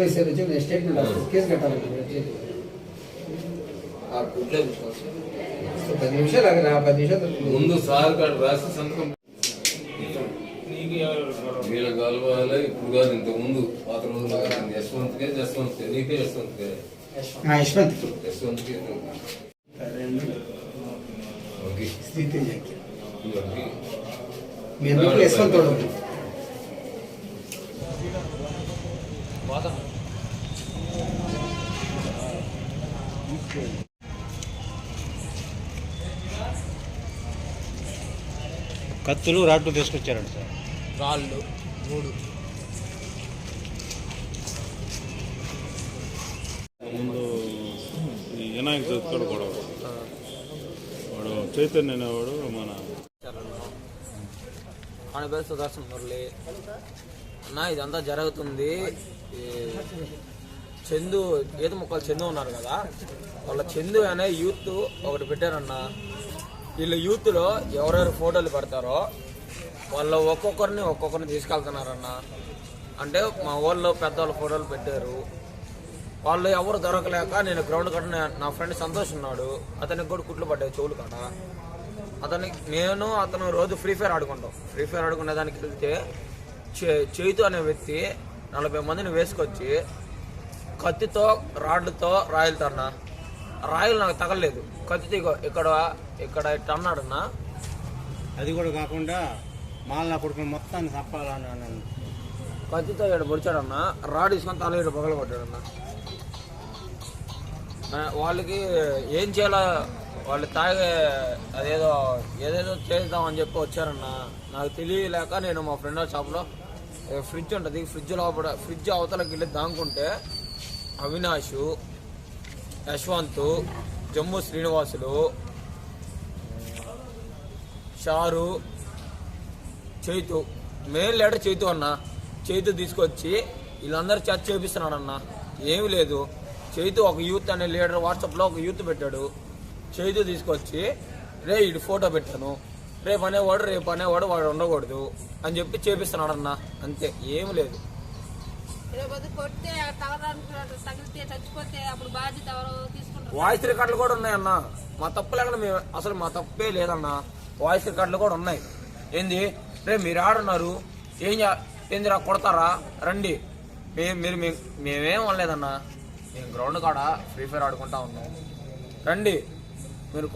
Message వచ్చి నేను statement రాస్తాను, కేసు కట్టాలి. 10 నిమిషాలు అక్కడ 10 నిమిషాలు ముందు సార్ కాదు రాసి సంతకం వీళ్ళ కలవాలి. ఇప్పుడు కాదు, ఇంత ముందు పాత రోజులు యశ్వంత్కే నీకే యశ్వంత్కే కత్తులు రాడ్లు తీసుకొచ్చారండి సార్. రాళ్ళు 3. ముందు ఈ వినాయక చవితి కూడా గొడవ. వాడు చైతన్య అనేవాడు మన ఆయన పేరు సుదర్శన్ మురళి అన్న. ఇదంతా జరుగుతుంది. చందు ఈత ముక్కలు చందు ఉన్నారు కదా, వాళ్ళ చందు అనే యూత్ ఒకటి పెట్టారన్న. వీళ్ళు యూత్లో ఎవరెవరు ఫోటోలు పెడతారో వాళ్ళు ఒక్కొక్కరిని తీసుకెళ్తున్నారన్న. అంటే మా ఊళ్ళో పెద్దవాళ్ళ ఫోటోలు పెట్టారు. వాళ్ళు ఎవరు దొరకలేక నేను గ్రౌండ్ కట్టిన నా ఫ్రెండ్ సంతోష్ ఉన్నాడు, అతనికి కూడా కుట్లు పడ్డాయి చెవులు కాడ. అతను రోజు ఫ్రీ ఫైర్ ఆడుకునే దానికి వెళ్తే చేతు అనే వ్యక్తి 40 మందిని వేసుకొచ్చి కత్తితో రాడ్లతో రాయలుతారన్న. రాయలు నాకు తగలేదు, కత్తితో ఇక్కడ ఇట్లా అన్నాడన్నా. అది కూడా కాకుండా మాలనా కొడుకుని మొత్తాన్ని తప్పాలని కత్తితో ఇక్కడ పొడిచాడన్నా. రాడ్ తీసుకొని తల ఇక్కడ పగల కొట్టాడన్నా. వాళ్ళకి ఏం చేయాలో వాళ్ళు ఏదేదో చేద్దామని చెప్పి వచ్చారన్న. నాకు తెలియలేక నేను మా ఫ్రెండ్ షాప్లో ఫ్రిడ్జ్ ఉంటుంది, ఫ్రిడ్జ్ అవతలకి వెళ్ళి దాంకుంటే అవినాష్, యశ్వంత్, జమ్ము శ్రీనివాసులు, షారు, చైతు, మెయిన్ లీడర్ చైతు అన్న. చైతు తీసుకొచ్చి వీళ్ళందరూ చర్చ చేపిస్తున్నాడన్న. ఏమి లేదు, చైతు ఒక యూత్ అనే లీడర్ వాట్సాప్లో ఒక యూత్ పెట్టాడు. చైతు తీసుకొచ్చి ఇటు ఫోటో పెట్టాను, రేపు అనేవాడు వాడు ఉండకూడదు అని చెప్పి చేపిస్తున్నాడన్న. అంతే, ఏమి లేదు. వాయిస్ రికార్డులు కూడా ఉన్నాయన్న. మా తప్పు లేకుండా మేము అసలు మా తప్పే లేదన్న. వాయిస్ రికార్డులు కూడా ఉన్నాయి. ఏంది మీరు ఆడున్నారు, ఏందిరా కొడతారా, రండి. మేమేం అనలేదన్నా. మేము గ్రౌండ్ కాడ ఫ్రీ ఫైర్ ఆడుకుంటా ఉన్నాం, రండి మీరు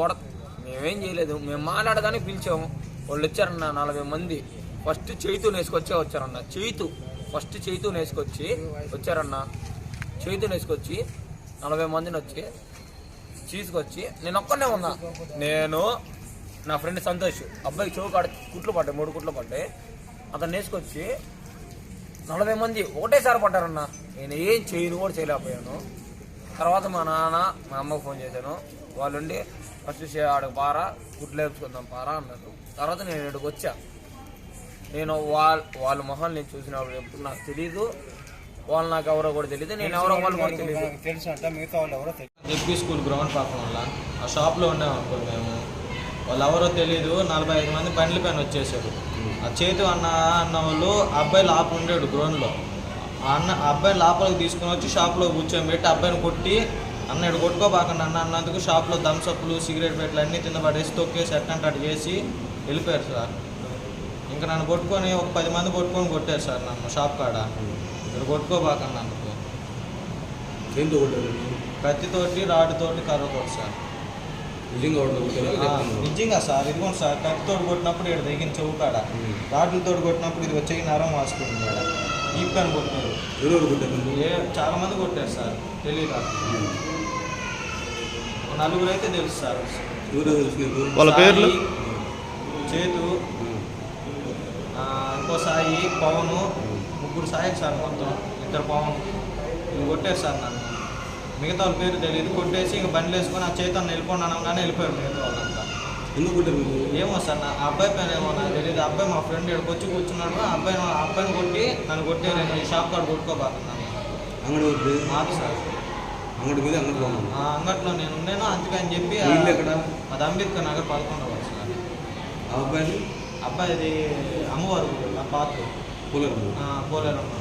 మేమేం చేయలేదు. మేము మాట్లాడగానే పిలిచాము. వాళ్ళు వచ్చారన్న 40 మంది. ఫస్ట్ చైతు నేసుకొచ్చే వచ్చారన్న. ఫస్ట్ చైతు నేసుకొచ్చి వచ్చారన్న. చైతు నేసుకొచ్చి 40 మందిని వచ్చి తీసుకొచ్చి నేను ఒక్కనే ఉన్నా. నేను నా ఫ్రెండ్ సంతోష్, అబ్బాయి చెవు కాడ కుట్లు పడ్డాయి, 3 కుట్లు పడ్డాయి. అతను నేసుకొచ్చి 40 మంది ఒకటేసారి పడ్డారన్న. నేను ఏం చేయను కూడా చేయలేకపోయాను. తర్వాత మా నాన్న మా అమ్మకు ఫోన్ చేశాను. వాళ్ళుండి ఫస్ట్ ఆడకు పారా, కుట్లు వేసుకుందాం పారా అన్నారు. తర్వాత నేను ఇక్కడికి వచ్చా. నేను వాళ్ళ మొహాలు నేను చూసినప్పుడు ఎప్పుడు నాకు తెలీదు, వాళ్ళు నాకు ఎవరో కూడా తెలియదు, నేను ఎవరో వాళ్ళు కూడా తెలియదు. జెడ్పీ స్కూల్ గ్రౌండ్ పక్కన వల్ల ఆ షాప్లో ఉన్నాం అనుకోండి మేము. వాళ్ళు ఎవరో తెలీదు, 45 మంది బండ్ల పైన వచ్చేసారు. ఆ చేతు అన్న వాళ్ళు అబ్బాయి లోపల ఉండేడు గ్రౌండ్లో. ఆ అబ్బాయి లోపలికి తీసుకుని వచ్చి షాప్లో కూర్చోబెట్టి అబ్బాయిని కొట్టి, అన్నాడు కొట్టుకోబాకండి అన్నందుకు షాప్లో థమ్సప్లు, సిగరెట్ పెట్లు అన్నీ కింద పడేసి తొక్కేసి ఎట్టంటే అటు చేసి వెళ్ళిపోయారు సార్. ఇంకా నన్ను కొట్టుకొని ఒక 10 మంది కొట్టారు సార్ నన్ను షాప్ కాడ. ఇక్కడ కొట్టుకోబాకండి అందుకు కత్తితోటి, రాడ్డుతోటి, కర్రతోటి సార్. నిజంగా సార్, ఇదిగోండి సార్, కత్తితోటి కొట్టినప్పుడు ఇక్కడ దిగిన చెవు కాడ, రాడ్లతో కొట్టినప్పుడు ఇది వచ్చి నరం వాసుకుంది ఇక్కడ ఈ పని కొట్టారు. చాలా మంది కొట్టారు సార్, తెలియదు. 4 అయితే తెలుసు సార్. వాళ్ళ పేర్లు చేతు, ఇంకో సాయి, పవను, 3 సాయి సార్, మొత్తం 2 పవన్. ఇవి కొట్టారు సార్ నన్ను. మిగతా వాళ్ళ పేరు తెలియదు. కొట్టేసి ఇంక బండ్లు వేసుకొని ఆ చేతను వెళ్ళిపోండి అనగానే వెళ్ళిపోయారు మిగతా వాళ్ళంతా. ఎందుకు కొట్టారు? ఏమో సార్, నా అబ్బాయి పైన ఏమో నాకు తెలియదు. అబ్బాయి మా ఫ్రెండ్ ఇక్కడికి వచ్చి కూర్చున్నాడు. అబ్బాయిని కొట్టి నన్ను కొట్టారు. ఈ షాప్ కాడ కొట్టుకోబాకున్నాను. మాకు సార్ అంగట్లో నేను ఉన్నాను అందుకని చెప్పి. అది అంబేద్కర్ నగర్ 11వ వార్డు సార్. అబ్బాయిది అమ్మవారు పాత పోలేరమ్మ.